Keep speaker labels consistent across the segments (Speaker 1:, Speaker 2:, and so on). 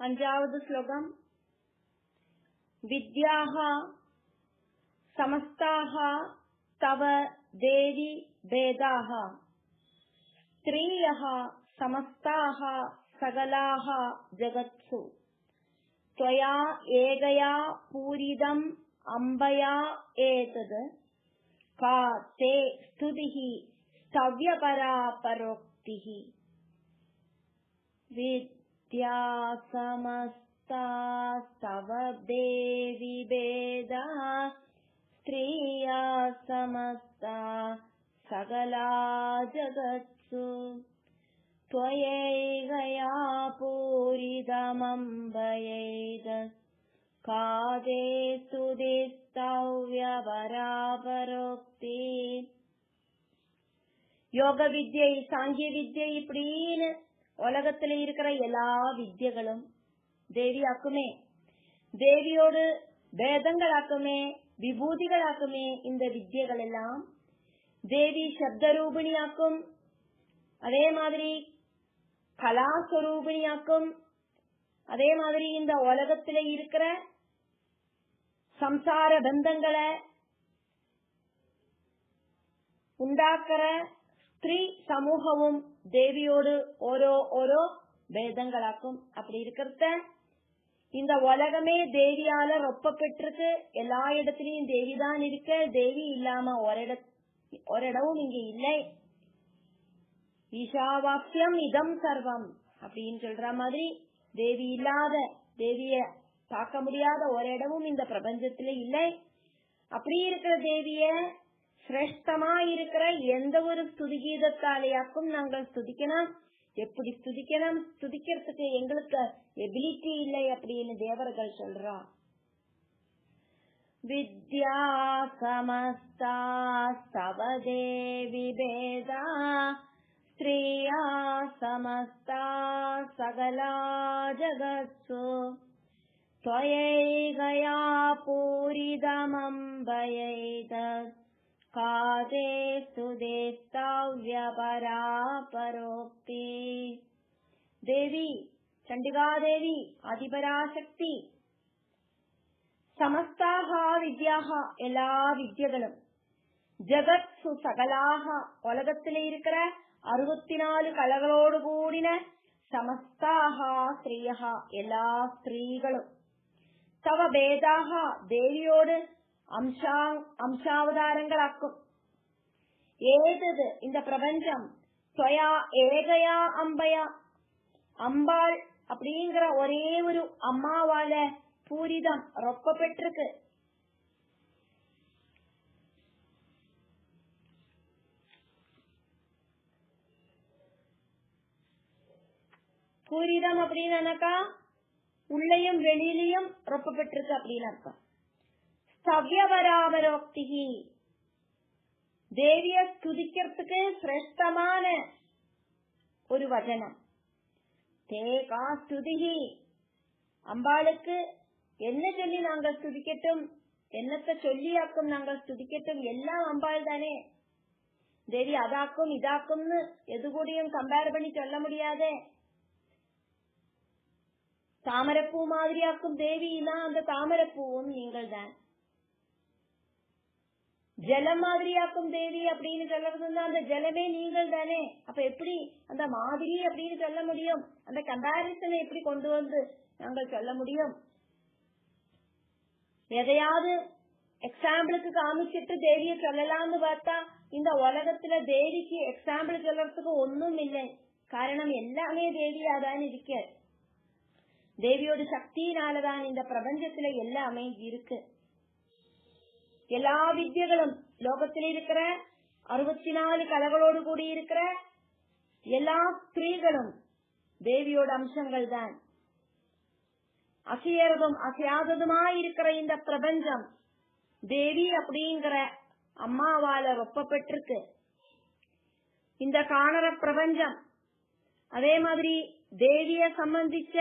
Speaker 1: அஞ்சாவது ஸ்லோகம். வித்யாஹ சமஸ்தாஹ தவ தேவி பேதாஹ ஸ்திரீயஹ சமஸ்தாஹ சகலாஹ ஜகத்சு त्वया ஏகயா பூரிதம் அம்பயா ஏதத் கா தே ஸ்துதிஹி ஸ்தவ்யபரா பரோக்திஹி. வித்யா சமஸ்தா தவ தேவி பேதா ஸ்திரீயா சமஸ்தா சகலா ஜகத்சு त्वयैकया पूरितमम्बयैतत् कादे स्तुतिस्तव्यपरापरोक्ति. யோக வித்யை, சாங்கிய வித்யை, இப்படின்னு உலகத்துல இருக்கிற எல்லா வித்யகளும் தேவியாக்குமே, தேவியோடு வேதங்களாக்குமே, விபூதிகளாக்குமே. இந்த வித்யகள் எல்லாம் தேவி சப்தரூபிணியாக்கும், அதே மாதிரி கலாஸ்வரூபிணியாக்கும். அதே மாதிரி இந்த உலகத்தில இருக்கிற சம்சார பந்தங்களை உண்டாக்குற ஸ்திரீ சமூகமும் தேவியோடு ஓரோ வேதங்களாக்கும். அப்படி இருக்கிறத இந்த உலகமே தேவியால ரொப்ப பெற்றிருக்கு. எல்லா இடத்திலையும் தேவிதான் இருக்க. தேவி இல்லாம ஒரு இடமும் இங்க இல்லை. ஈஷாவாஸ்யம் இதம் சர்வம் அப்படின்னு சொல்ற மாதிரி தேவி இல்லாத, தேவிய பார்க்க முடியாத ஒரு இடமும் இந்த பிரபஞ்சத்துல இல்லை. அப்படி இருக்கிற தேவிய சிரேஷ்டமா இருக்கிற எந்த ஒரு ஸ்துதிகீதத்தாலேயாக்கும் நாங்கள் ஸ்துதிக்கணும். எப்படி ஸ்துதிக்கணும்? ஸ்துதிக்கிறதுக்கு எங்களுக்கு எபிலிட்டி இல்லை அப்படின்னு தேவர்கள் சொல்றா. வித்யா சமஸ்தா தவ தேவி பேதா ஸ்திரீயா சமஸ்தா சகலா ஜகத்சு त्वयैकया पूरितमम्बयैतत् कादे स्तुतिस्तव्यपरा परोक्ति. தேவி சண்டிகாதேவி ஆதிபராசக்தி சமஸ்தாக வித்யாக எல்லா வித்யகளும், ஜகத்சு சகலாக உலகத்தில இருக்கிற 64 கலைகளோடு கூடின, சமஸ்தாக ஸ்திரீயா எல்லா ஸ்திரீகளும், தவ பேதாக தேவியோடு அம்சாவதாரங்களாக்கும். ஏதது இந்த பிரபஞ்சம், ஸ்வயா ஏகயா அம்பயா அம்பாள் அப்படிங்கிற ஒரே ஒரு அம்மாவால பூரிதம் ரொப்ப பெற்றிருக்கு. பூரிதம் அப்படின்னாக்கா உள்ளையும் வெளியிலையும் ரொப்ப பெற்றிருக்கு அப்படின்னு அர்த்தம். ஸ்தவ்யபராபரோக்திகி தேவிய துதிக்கிறதுக்கு சிரேஷ்டமான ஒரு வசனம். தேகா ஸ்துதிஹி அம்பாளுக்கு என்ன சொல்லி நாங்கள் ஸ்துதிக்கட்டும், என்னத்தை சொல்லியாக்கும் நாங்கள் ஸ்துதிக்கட்டும்? எல்லாம் அம்பாள் தானே. தேவி அதாக்கும் இதாக்கும்னு எது கூடயும் கம்பேர் பண்ணி சொல்ல முடியாதே. தாமரப்பூ மாதிரியாக்கும் தேவினா அந்த தாமரப்பூவும் நீங்கள் தான். ஜலம் மாதிரியாக்கும் தேவி அப்படின்னு சொல்றது அந்த ஜலமே நீங்கள் தானே. அப்ப எப்படி அந்த மாதிரி அப்படின்னு சொல்ல முடியும்? அந்த கம்பாரிசனை எப்படி கொண்டு வந்து நாங்கள் சொல்ல முடியும்? எதையாவது எக்ஸாம்பிளுக்கு காமிச்சிட்டு தேவிய சொல்லலாம்னு பார்த்தா இந்த உலகத்துல தேவிக்கு எக்ஸாம்பிள் சொல்றதுக்கு ஒன்னும் இல்லை. காரணம் எல்லாமே தேவியாதான் இருக்க. தேவியோட சக்தியினாலதான் இந்த பிரபஞ்சத்துல எல்லாமே இருக்கு. எல்லா வித்யகளும் லோகத்தில் இருக்கிற 64 கலைகளோடு கூடி இருக்கிற எல்லா ஸ்திரீகளும் தேவியோட அம்சங்கள் தான். அசையறதும் அசையாததுமா இருக்கிற இந்த பிரபஞ்சம் தேவி அப்படிங்கிற அம்மாவால ரொப்ப பெற்றிருக்கு. இந்த காணற பிரபஞ்சம் அதே மாதிரி தேவிய சம்பந்திச்ச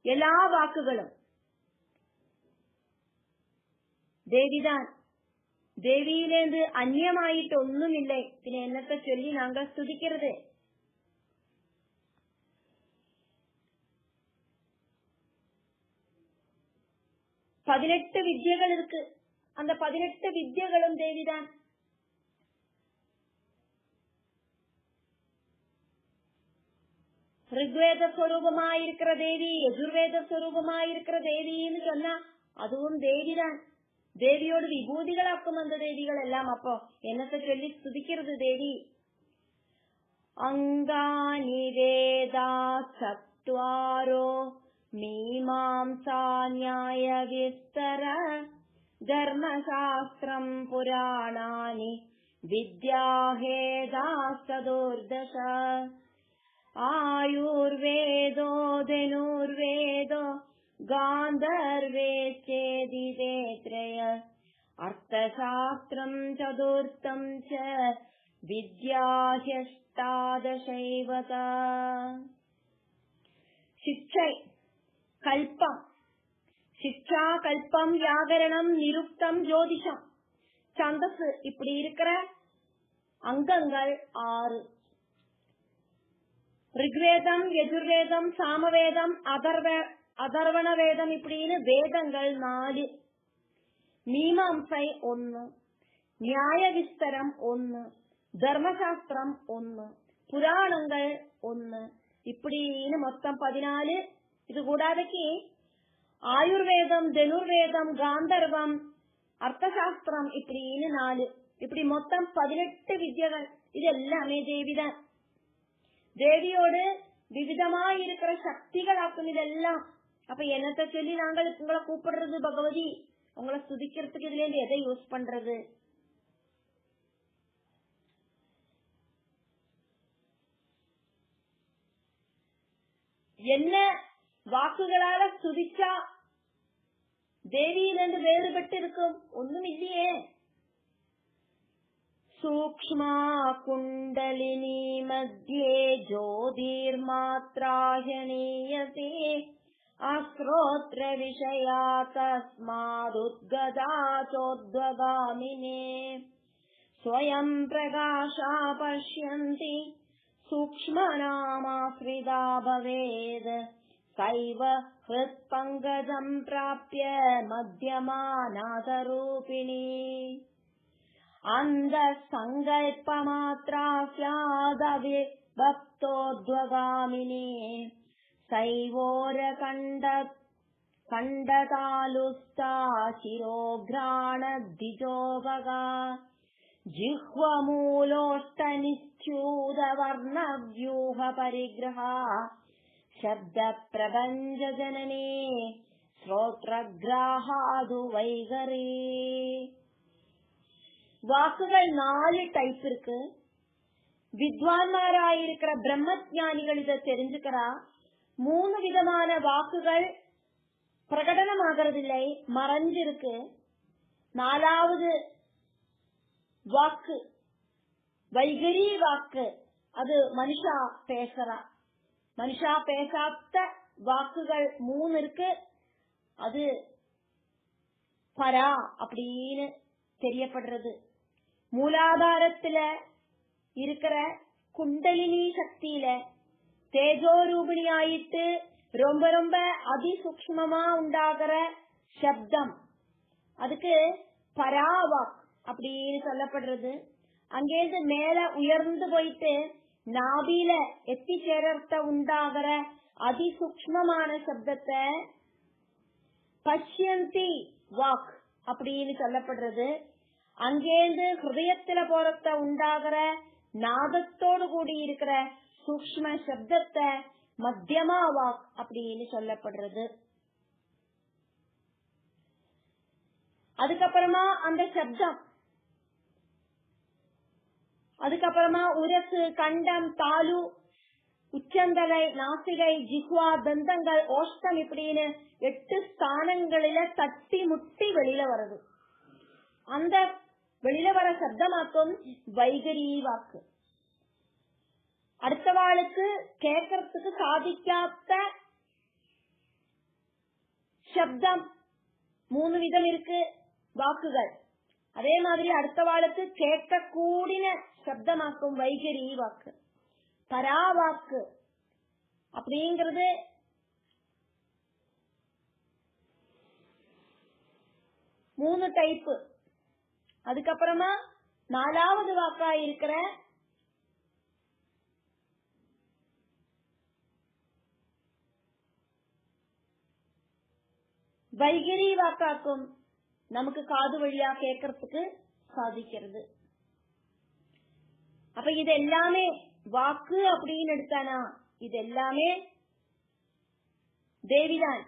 Speaker 1: எல்லா வாக்குகளும் தேவிதான். தேவியிலேந்து அந்நியமாயிட்டு ஒன்னும் இல்லை. பின்ன என்னத்தை சொல்லி நாங்க ஸ்துதிக்கிறது? 18 வித்யகள் இருக்கு. அந்த 18 வித்யகளும் தேவிதான். ரிக்வேத ஸ்வரூபமாயிருக்கிற தேவி, யஜுர்வேத ஸ்வரூபமாயிருக்கிற தேவின்னு சொன்னா அதுவும் தேவிதான். தேவியோடு விபூதிகளாக்கும் அந்த தேவிகள் எல்லாம். அப்போ என்னத்தை சொல்லி துதிக்கிறது தேவி? அங்கானி வேதா சத்வாரோ மீமாம்சா நியாய விஸ்தர தர்மசாஸ்திரம் புராணானி வித்யாஹேதா சதுர்தச ஆயுர்வேதோ தனுர்வேதோ காந்தர்வேச்சேதிதே த்ரய அர்த்தசாஸ்திரம் சதுர்த்தம் ச வித்யாஹ்யஷ்டாதசைவத. சிக்ஷை, கல்பம், சிக்ஷா, கல்பம், வியாகரணம், நிருக்தம், ஜோதிஷம், சந்தஸ், இப்படி இருக்கிற அங்கங்கள் 6. ரிக்வேதம், யஜுர்வேதம், சாமவேதம், அதர்வண வேதம் இப்படின்னு வேதங்கள் 4. மீமாம்சை 1, நியாய விஸ்தரம் 1, தர்மசாஸ்திரம் 1, புராணங்கள் 1, இப்படின்னு மொத்தம் 14. இது கூடாதக்கு ஆயுர்வேதம், தனுர்வேதம், காந்தர்வம், அர்த்தசாஸ்திரம் இப்படின்னு 4. இப்படி மொத்தம் 18 வித்யகள். இது எல்லாமே தேவிதான். தேவியோடு விவிதமாயிருக்கிற சக்திகளாக்கும் இதெல்லாம். அப்ப என்னத்தை சொல்லி நாங்கள் உங்களை கூப்பிடுறது பகவதி? உங்களை ஸ்துதிக்கிறதுக்கு இதுல இருந்து எதை யூஸ் பண்றது? என்ன வாக்குகளால ஸ்துதிச்சா தேவியிலிருந்து வேறுபட்டு இருக்கும்? ஒண்ணும் இல்லையே. சூக்ஷ்மா குண்டலினி மத்தியே ஜோதிர்மாத்ராஹ்யணீயதே அஸ்ரோத்ர விஷயா தஸ்மாதுத்கதா சோத்வகாமினே ஸ்வயம் பிரகாஷா பஷ்யந்தி சூக்ஷ்மநாமாஸ்ரிதா பவேத் சைவ ஹ்ருத் பங்கஜம் பிராப்ய மத்யமா நாதரூபிணி அந்த சங்கல்ப மாத்ரா ஸ்யாதவி பக்தோத்வகாமினி சைவோர கண்டதாலுஸ்தா சிரோக்ராண திஜோபகா ஜிஹ்வமூலோஷ்டநிச்யூத வர்ணவ்யூஹ பரிக்ரஹா சப்த பிரபஞ்ச ஜனனே ஸ்ரோத்ரக்ராஹாது வைகரே. வாக்குகள் 4 டைப் இருக்கு. வித்வான்மாராயிருக்கிற பிரம்மஜானிகள் இதை தெரிஞ்சுக்கிறா. 3 விதமான வாக்குகள் பிரகடனமாகறதில்லை, மறைஞ்சிருக்கு. 4வது வாக்கு வைகரி வாக்கு, அது மனுஷா பேசுறா. மனுஷா பேசாத வாக்குகள் 3 இருக்கு. அது பரா அப்படின்னு தெரியப்படுறது. மூலாதாரத்துல இருக்கிற குண்டலினி சக்தியில தேஜோரூபிணி ஆயிட்டு ரொம்ப ரொம்ப அதிசூக்ஷ்மமா உண்டாகிற சப்தம், அதுக்கு பராவாக் அப்படின்னு சொல்லப்படுறது. அங்கேருந்து மேல உயர்ந்து போயிட்டு நாபில எத்தி சேரத்த உண்டாகிற அதிசூக்ஷ்மமான சப்தத்தை பஷ்யந்தி வாக் அப்படின்னு சொல்லப்படுறது. அங்கேருந்து ஹிருதயத்துல போறத உண்டாகிற நாதத்தோடு கூடி இருக்கிற சூக்ஷ்ம சப்தத்தை மத்தியமா வாக் அப்படின்னு சொல்லப்படுறது. அதுக்கப்புறமா அந்த சப்தம், அதுக்கப்புறமா உரசு, கண்டம், தாலு, உச்சந்தலை, நாசிகை, ஜிஹ்வா, தந்தங்கள், ஓஷ்டம் இப்படின்னு 8 ஸ்தானங்களில தட்டி முட்டி வெளியில வருது. அந்த வெளியில வர சப்தமாக்கும் வைகரி வாக்கு. அடுத்தவாளுக்கு கேட்கறதுக்கு சாதிக்காத சப்தம் 3 விதம் இருக்கு வாக்குகள். அதே மாதிரி அடுத்தவாளுக்கு கேட்க கூடின சப்தமாக்கும் வைகரி வாக்கு. பராவாக்கு அப்படிங்கிறது 3 டைப்பு. அதுக்கப்புறமா 4வது வாக்கா இருக்கிற வைகிரி வாக்காக்கும் நமக்கு காது வழியா கேட்கறதுக்கு சாதிக்கிறது. அப்ப இது எல்லாமே வாக்கு அப்படின்னு எடுத்தானா இது எல்லாமே தேவிதான்.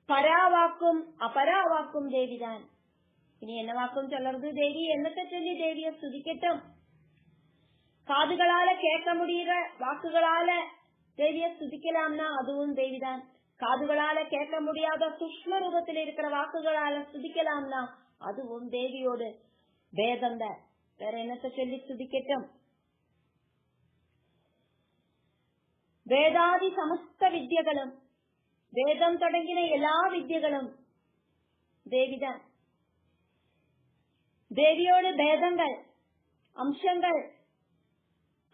Speaker 1: பராவாக்கும் அபராவாக்கும் தேவிதான். இனி என்ன வாக்கும் சொல்றது? தேவி என்னத்தை சொல்லி தேவிய ஸ்துதிக்கட்டும். காதுகளால கேட்க முடிகிற வாக்குகளால தேவிய ஸ்துதிக்கலாம்னா அதுவும் தேவிதான். காதுகளால கேட்க முடியாத சூக்ஷ்ம ரூபத்தில் இருக்கிற வாக்குகளால ஸ்துதிக்கலாம்னா அதுவும் தேவியோடு வேதம் தான். வேற என்னத்தை சொல்லி ஸ்துதிக்கட்டும்? வேதாதி சமஸ்த வித்யகளும், வேதம் தொடங்கின எல்லா வித்யகளும் தேவிதான். தேவியோடு பேதங்கள் அம்சங்கள்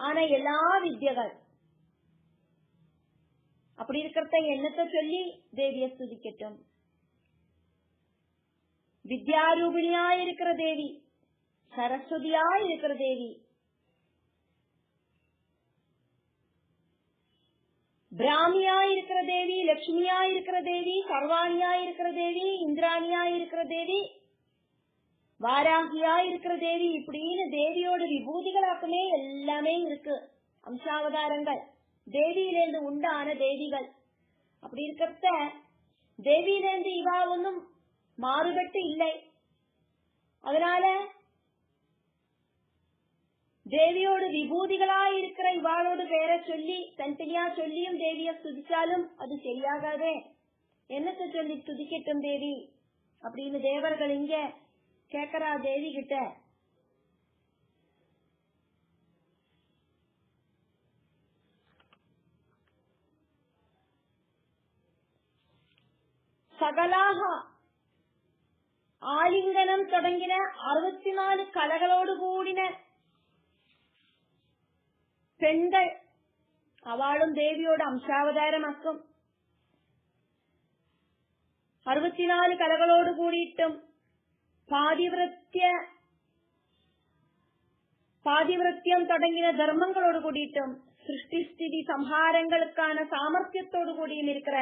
Speaker 1: ஆன எல்லா வித்யகள். அப்படி இருக்கிறத என்னத்தை சொல்லி தேவிய ஸ்துதிக்கட்டும்? வித்யாரூபிணியாய் இருக்கிற தேவி, சரஸ்வதியாய் இருக்கிற தேவி, பிராமியாய் இருக்கிற தேவி, லட்சுமியாய் இருக்கிற தேவி, சர்வாணியாய் இருக்கிற தேவி, இந்திராணியாய் இருக்கிற தேவி, வாராகியாய் இருக்கிற தேவி, இப்படின்னு தேவியோட விபூதிகளாக்குமே எல்லாமே இருக்கு. அம்சாவதாரங்கள் தேவியிலிருந்து உண்டான தேவிகள். அப்படி இருக்கிறத தேவியிலிருந்து இவா ஒன்னும் மாறுபட்டு இல்லை. அதனால தேவியோடு விபூதிகளாய் இருக்கிற இவாளோடு பேர சொல்லி தனித்தனியா சொல்லியும் தேவிய ஸ்துதிச்சாலும் அது சரியாகாதே. என்னத்தை சொல்லி ஸ்துதிக்கட்டும் தேவி அப்படின்னு தேவர்கள் இங்க கேக்குறா தேவி கிட்ட. சகலாக ஆலிங்கனம் தொடங்கின 64 கலைகளோடு கூடின பெண்கள் அவளும் தேவியோட அம்சாவதாரமாக்கும். 64 கலைகளோடு கூடிட்டும் பாதிவிரத்தியம் தொடங்கின தர்மங்களோடு கூடிட்டும் சிருஷ்டி ஸ்திதி சம்ஹாரங்களுக்கான சாமர்த்தியத்தோடு கூடியும் இருக்கிற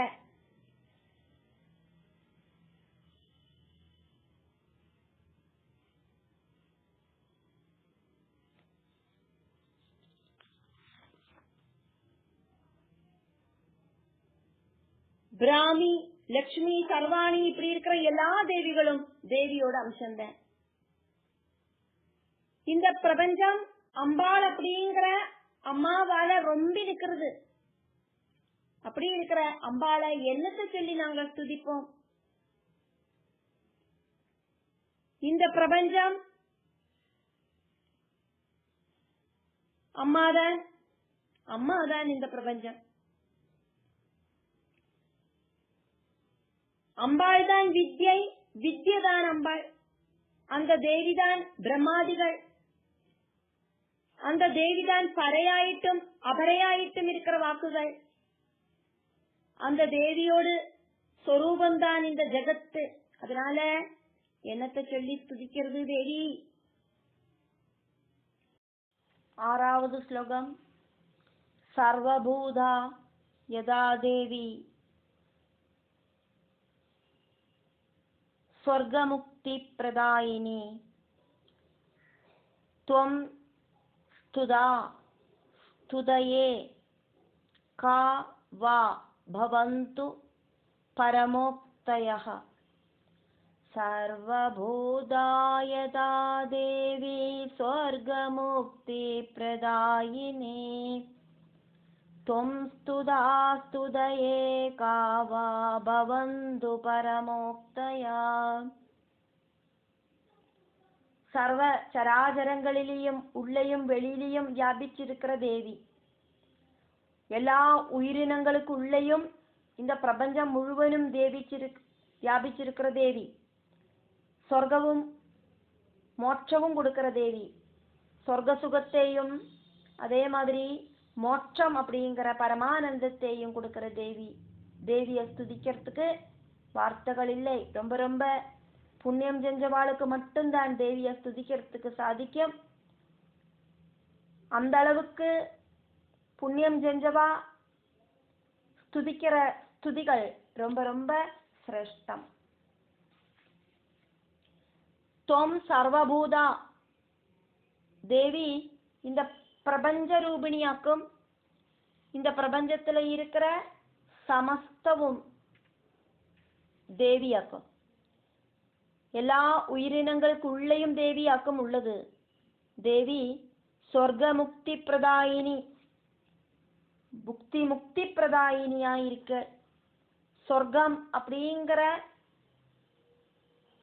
Speaker 1: பிராமி, லட்சுமி, சர்வாணி இப்படி இருக்கிற எல்லா தேவிகளும் தேவியோட அம்சம்தான். இந்த பிரபஞ்சம் அம்பாள் அப்படிங்கிற அம்மாவால ரொம்ப இருக்கிறது. அப்படி இருக்கிற அம்பாளை என்னத்தை சொல்லி நாங்கள் துதிப்போம்? இந்த பிரபஞ்சம் அம்மாதான் இந்த பிரபஞ்சம். அம்பாள் தான் வித்யை, வித்யதான் அம்பாள். அந்த தேவிதான் பிரம்மாதிகள். அந்த தேவிதான் பறையாயிட்டும் அபரையாயிட்டும் இருக்கிற வாக்குகள். அந்த தேவியோடு சொரூபந்தான் இந்த ஜெகத்து. அதனால என்னத்தை சொல்லி துதிக்கிறது தேவி? 6வது ஸ்லோகம். சர்வபூதா யதா தேவி ஸ்வர்கமுக்தி பிரதாயினி த்வம் ஸ்துதா ஸ்துதயே கா வா பவந்து பரமோக்தயः. சர்வபூதா யதா தேவி ஸ்வர்கமுக்தி பிரதாயினி த்வம் ஸ்துதா ஸ்துதயே கா வா பவந்து பரமோக்தயா. சர்வ சராச்சரங்களிலேயும் உள்ளேயும் வெளியிலையும் வியாபிச்சிருக்கிற தேவி, எல்லா உயிரினங்களுக்கு உள்ளேயும் இந்த பிரபஞ்சம் முழுவதும் வியாபிச்சிருக்கிற தேவி, சொர்க்கமும் மோட்சமும் கொடுக்கிற தேவி, சொர்க்க சுகத்தையும் அதே மாதிரி மோட்சம் அப்படிங்கிற பரமானந்தத்தையும் கொடுக்கிற தேவி. தேவியை ஸ்துதிக்கிறதுக்கு வார்த்தைகள் இல்லை. ரொம்ப ரொம்ப புண்ணியம் செஞ்சவாளுக்கு மட்டும்தான் தேவியை ஸ்துதிக்கிறதுக்கு சாதிக்கும். அந்த அளவுக்கு புண்ணியம் செஞ்சவா ஸ்துதிக்கிற ஸ்துதிகள் ரொம்ப ரொம்ப சிரேஷ்டம். தொம் சர்வபூதா, தேவி இந்த பிரபஞ்ச ரூபிணியாக்கும். இந்த பிரபஞ்சத்துல இருக்கிற சமஸ்தவும் தேவியாக்கும். எல்லா உயிரினங்களுக்குள்ளேயும் தேவியாக்கும் உள்ளது. தேவி சொர்க்க முக்தி பிரதாயினி, முக்தி பிரதாயினியா இருக்க. சொர்க்கம் அப்படிங்கிற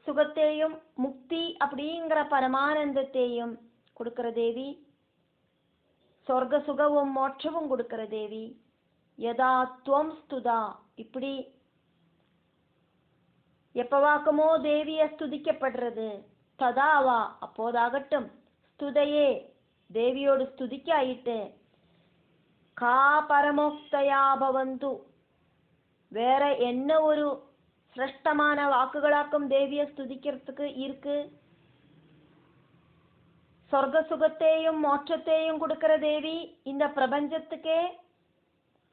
Speaker 1: சுகத்தையும் முக்தி அப்படிங்கிற பரமானந்தத்தையும் கொடுக்கிற தேவி, சொர்க்க சுகமும் மோட்சமும் கொடுக்கிற தேவி. யதா துவம் ஸ்துதா, இப்படி எப்பவாக்குமோ தேவிய ஸ்துதிக்கப்படுறது. ததாவா, அப்போதாகட்டும். ஸ்துதையே, தேவியோடு ஸ்துதிக்காயிட்டு. கா பரமோக்தயா பவந்து, வேற என்ன ஒரு சிரேஷ்டமான வாக்குகளாக்கும் தேவிய ஸ்துதிக்கிறதுக்கு இருக்கு? சொர்க்க சுகத்தையும் மோட்சத்தையும் கொடுக்கிற தேவி, இந்த பிரபஞ்சத்துக்கே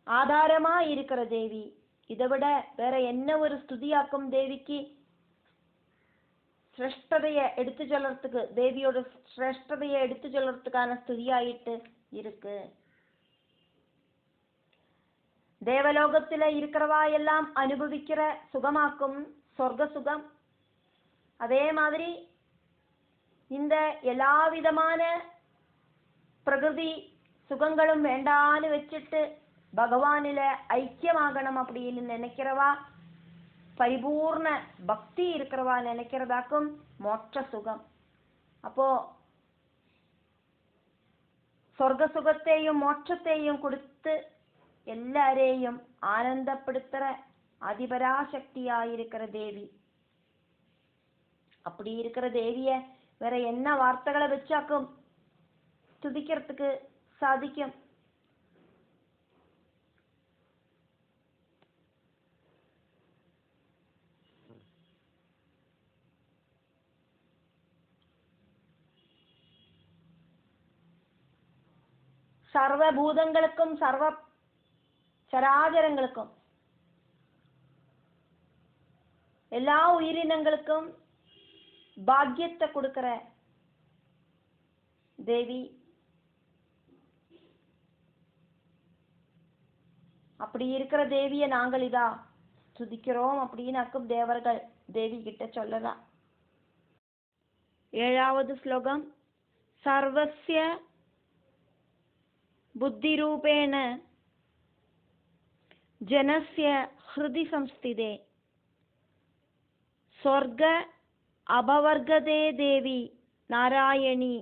Speaker 1: ஆதாரமா இருக்கிற தேவி. இதை விட வேற என்ன ஒரு ஸ்துதியாக்கும் தேவிக்கு? சிரேஷ்டதைய எடுத்து சொல்றதுக்கு, தேவியோட சிரேஷ்டதைய எடுத்து சொல்றதுக்கான ஸ்துதியாயிட்டு இருக்கு. தேவலோகத்துல இருக்கிறவா எல்லாம் அனுபவிக்கிற சுகமாக்கும் சொர்க்க சுகம். அதே மாதிரி இந்த எல்லா விதமான பிரகிருதி சுகங்களும் வேண்டான்னு வச்சுட்டு பகவானில ஐக்கியமாகணும் அப்படின்னு நினைக்கிறவா, பரிபூர்ண பக்தி இருக்கிறவா நினைக்கிறதாக்கும் மோட்ச சுகம். அப்போ சொர்க்க சுகத்தையும் மோட்சத்தையும் கொடுத்து எல்லாரையும் ஆனந்தப்படுத்துற அதிபராசக்தியாயிருக்கிற தேவி. அப்படி இருக்கிற தேவிய வேற என்ன வார்த்தைகளை வச்சாக்கும் துதிக்கிறதுக்கு சாதிக்கும்? சர்வபூதங்களுக்கும் சர்வ சராஜரங்களுக்கும் எல்லா உயிரினங்களுக்கும் பாக்கியத்தை கொடுக்கிற தேவி. அப்படி இருக்கிற தேவிய நாங்கள் இதா துதிக்கிறோம் அப்படின்னாக்கும் தேவர்கள் தேவி கிட்ட சொல்லலாம். 7வது ஸ்லோகம். சர்வஸ்ய புத்திரூபேண ஜனஸ்ய ஹிருதி சம்ஸ்திதே ஸ்வர்க அபவர்கதே தேவி நாராயணி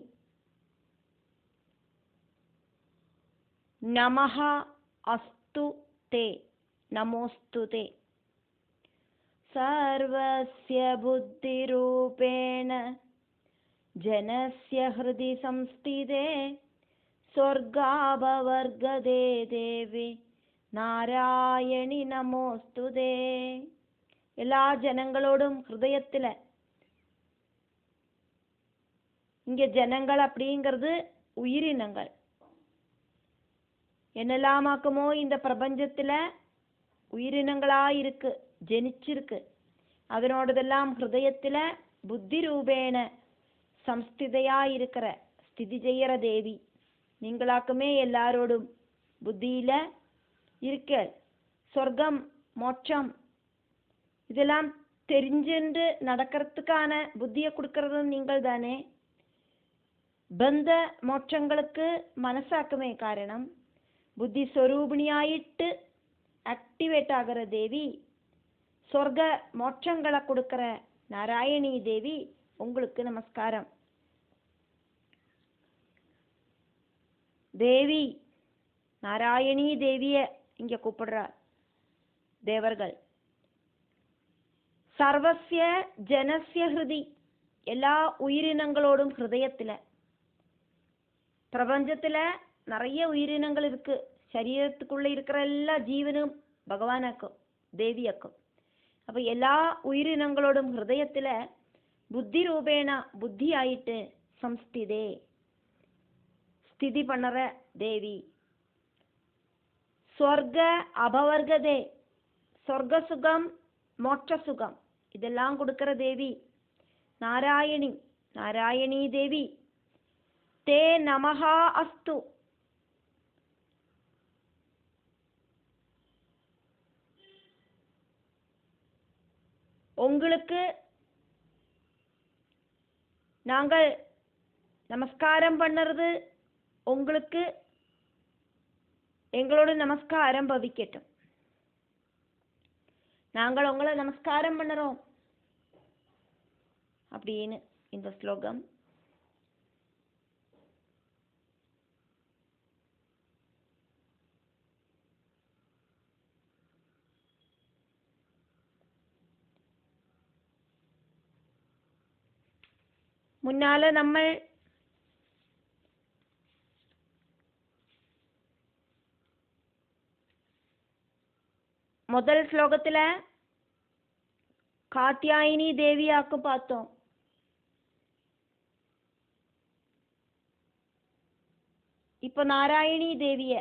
Speaker 1: நமஹ அஸ்து தே, நமோஸ்து தே. சர்வஸ்ய புத்திரூபேண ஜனஸ்ய ஹிருதி சம்ஸ்திதே ஸ்வர்காபவர்கதே தேவி நாராயணி நமோஸ்துதே. எல்லா ஜனங்களோடும் ஹிருதயத்துல, இங்க ஜனங்கள் அப்படிங்கிறது உயிரினங்கள். என்னெல்லாமாக்குமோ இந்த பிரபஞ்சத்துல உயிரினங்களா இருக்கு, ஜனிச்சிருக்கு. அதனோடதெல்லாம் ஹிருதயத்துல புத்தி ரூபேன சம்ஸ்திதையா இருக்கிற ஸ்திதி செய்யற தேவி. நீங்களாக்குமே எல்லாரோடும் புத்தியில இருக்க. சொர்க்கம் மோட்சம் இதெல்லாம் தெரிஞ்சென்று நடக்கிறதுக்கான புத்தியை கொடுக்கறதும் நீங்கள் தானே. பந்த மோட்சங்களுக்கு மனசாக்குமே காரணம். புத்தி ஸ்வரூபிணியாயிட்டு ஆக்டிவேட் ஆகிற தேவி, சொர்க்க மோட்சங்களை கொடுக்கிற நாராயணி தேவி, உங்களுக்கு நமஸ்காரம். தேவி நாராயணி தேவிய இங்க கூப்பிடுறார் தேவர்கள். சர்வஸ்ய ஜனஸ்ய ஹிருதி, எல்லா உயிரினங்களோடும் ஹிருதயத்துல. பிரபஞ்சத்துல நிறைய உயிரினங்கள் இருக்கு. சரீரத்துக்குள்ள இருக்கிற எல்லா ஜீவனும் பகவானாக்கும் தேவியாக்கும். அப்ப எல்லா உயிரினங்களோடும் ஹிருதயத்துல புத்தி ரூபேண புத்தி ஆயிட்டு சம்ஸ்திதே ஸ்திதி பண்ணற தேவி. ஸ்வர்க அபவர்கதே சொர்க்க சுகம் மோட்ச சுகம் இதெல்லாம் கொடுக்கிற தேவி நாராயணி. நாராயணி தேவி தே நமஹா அஸ்து. உங்களுக்கு நாங்கள் நமஸ்காரம் பண்ணுறது, உங்களுக்கு எங்களோட நமஸ்காரம் பவிக்கட்டும். நாங்கள் உங்களை நமஸ்காரம் பண்ணுறோம் அப்படின்னு இந்த ஸ்லோகம். முன்னால நம்ம முதல் ஸ்லோகத்துல காத்யாயினி தேவியாக்கு பார்த்தோம். இப்போ நாராயணி தேவிய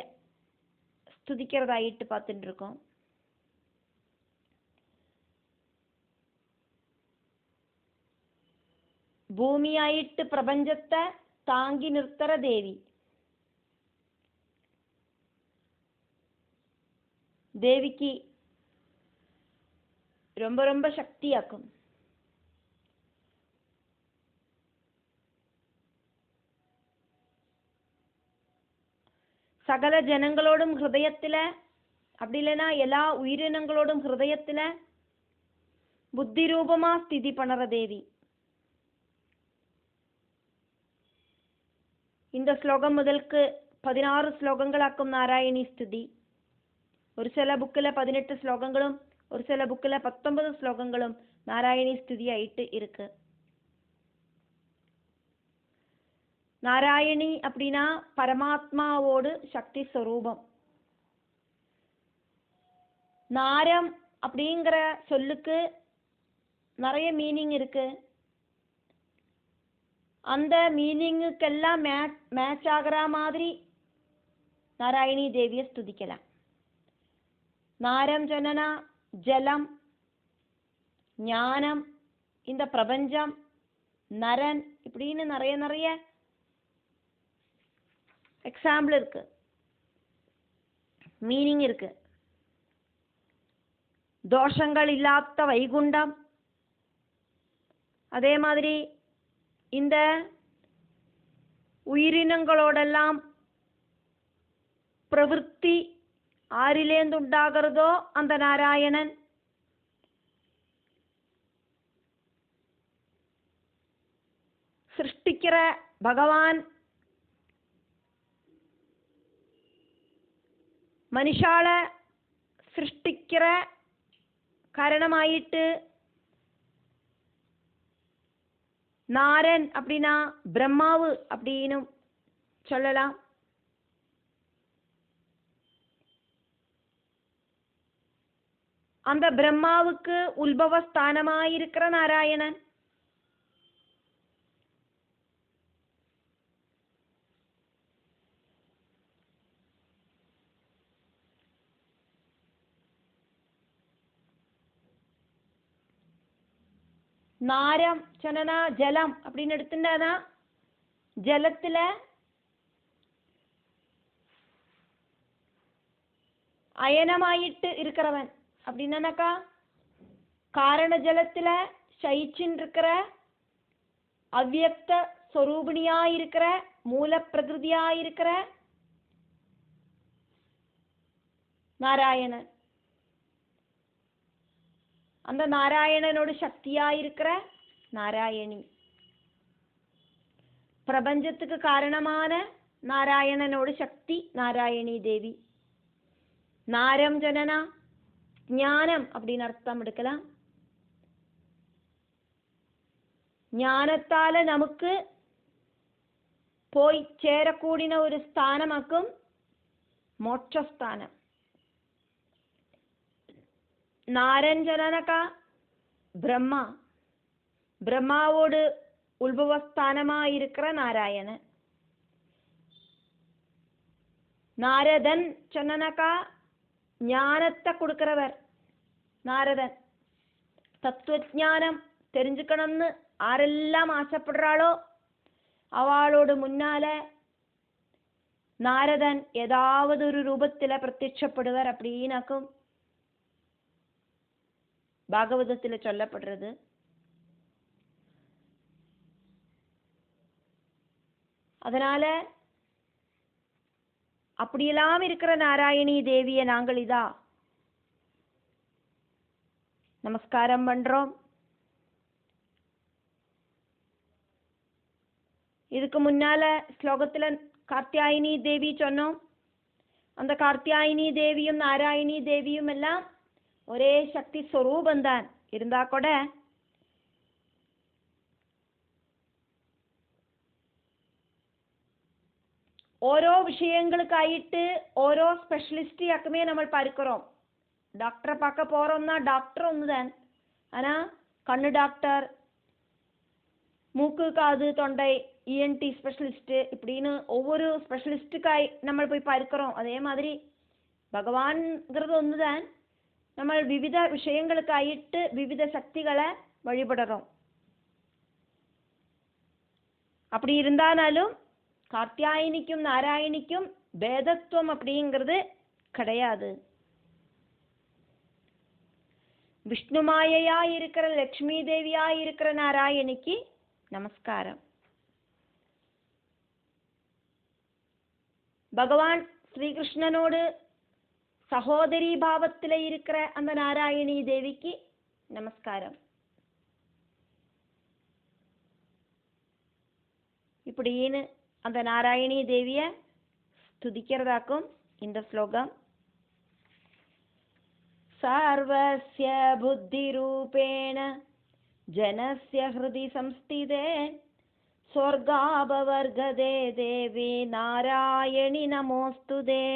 Speaker 1: ஸ்துதிக்கிறதாயிட்டு பார்த்துட்டு இருக்கோம். பூமியாயிட்டு பிரபஞ்சத்தை தாங்கி நிறுத்துற தேவி. தேவிக்கு ரொம்ப ரொம்ப சக்தியாக்கும். சகல ஜனங்களோடும் ஹிருதயத்துல, அப்படி இல்லைன்னா எல்லா உயிரினங்களோடும் ஹிருதயத்துல புத்தி ரூபமா ஸ்திதி பண்ணற தேவி. இந்த ஸ்லோகம் முதலுக்கு 16 ஸ்லோகங்களாக்கும் நாராயணி ஸ்துதி. ஒரு சில புக்கில் 18 ஸ்லோகங்களும் ஒரு சில புக்கில் 19 ஸ்லோகங்களும் நாராயணி ஸ்துதி ஆயிட்டு இருக்கு. நாராயணி அப்படின்னா பரமாத்மாவோடு சக்தி ஸ்வரூபம். நாரம் அப்படிங்கிற சொல்லுக்கு நிறைய மீனிங் இருக்கு. அந்த மீனிங்குக்கெல்லாம் மேட்ச் ஆகிற மாதிரி நாராயணி தேவியை ஸ்துதிக்கலாம். நாரம் சொன்னா ஜலம், ஞானம், இந்த பிரபஞ்சம், நரன் இப்படின்னு நிறைய நிறைய எக்ஸாம்பிள் இருக்கு, மீனிங் இருக்கு. தோஷங்கள் இல்லாத வைகுண்டம், அதே மாதிரி இந்த உயிரினங்களோடெல்லாம் பிரவൃத்தி ஆறிலேந்து உண்டாகிறதோ அந்த நாராயணன். சிருஷ்டிக்கிற பகவான் மனுஷால சிருஷ்டிக்கிற காரணமாயிட்டு நாரன் அப்படின்னா பிரம்மாவு அப்படின்னு சொல்லலாம். அந்த பிரம்மாவுக்கு உல்பவஸ்தானமாயிருக்கிற நாராயணன். நாரம் சொன்னா ஜலம் அப்படின்னு எடுத்துட்டானா ஜலத்துல அயனமாயிட்டு இருக்கிறவன் அப்படின்னாக்கா காரண ஜலத்துல சயிச்சின் இருக்கிற அவ்யக்த ஸ்வரூபிணியாயிருக்கிற மூல பிரகிருதியாயிருக்கிற நாராயணன். அந்த நாராயணனோட சக்தியாயிருக்கிற நாராயணி. பிரபஞ்சத்துக்கு காரணமான நாராயணனோட சக்தி நாராயணி தேவி. நாரம் ஜனனா ஞானம் அப்படின்னு அர்த்தம் எடுக்கலாம். ஞானத்தால நமக்கு போய் சேரக்கூடின ஒரு ஸ்தானமாக்கும் மோட்சஸ்தானம். நாரஞ்சனனகா பிரம்மா, பிரம்மாவோடு உள்பவஸ்தானமா இருக்கிற நாராயணன். நாரதன் சொன்னனக்கா ஞானத்தை கொடுக்கிறவர் நாரதன். தத்துவஞானம் தெரிஞ்சுக்கணும்னு ஆரெல்லாம் ஆசைப்படுறாளோ அவளோடு முன்னால நாரதன் ஏதாவது ஒரு ரூபத்துல பிரத்யட்சப்படுவர் அப்படின்னாக்கும் பாகவதத்துல சொல்லப்படுறது. அதனால அப்படியெல்லாம் இருக்கிற நாராயணி தேவிய நாங்கள் இதா நமஸ்காரம் பண்றோம். இதுக்கு முன்னால ஸ்லோகத்துல கார்த்தியாயினி தேவி சொன்னோம். அந்த கார்த்தியாயினி தேவியும் நாராயணி தேவியும் எல்லாம் ஒரே சக்தி ஸ்வரூபந்தான். இருந்தா கூட ഓരോ விஷயங்களுக்காயிட்டு ഓരോ ஸ்பெஷலிஸ்டையுமே நம்ம பார்க்கிறோம். டாக்டரை பார்க்க போறோம்னா டாக்டர் ஒண்ணுதான். ஆனா கண்ணு டாக்டர், மூக்கு காது தொண்டை இஎன்டி ஸ்பெஷலிஸ்ட் இப்படின்னு ஒவ்வொரு ஸ்பெஷலிஸ்டுக்காய் நம்ம போய் பார்க்கிறோம். அதே மாதிரி பகவான்ங்கிறது ஒண்ணுதான். நம்ம விவித விஷயங்களுக்காயிட்டு விவித சக்திகளை வழிபடுறோம். அப்படி இருந்தாலும் கார்த்தியாயினிக்கும் நாராயணிக்கும் பேதத்துவம் அப்படிங்கிறது கிடையாது. விஷ்ணு மாயையா இருக்கிற லட்சுமி தேவியா இருக்கிற நாராயணிக்கு நமஸ்காரம். பகவான் ஸ்ரீகிருஷ்ணனோடு சகோதரி பாவத்துல இருக்கிற அந்த நாராயணி தேவிக்கு நமஸ்காரம். இப்படின்னு அந்த நாராயணி தேவிய ஸ்துதிக்கிறதாக்கும் இந்த ஸ்லோகம். சர்வஸ்ய புத்தி ரூபேண ஜனஸ்ய ஹிருதி சம்ஸ்திதே ஸ்வர்காபவர்கதே தேவி நாராயணி நமோஸ்துதே.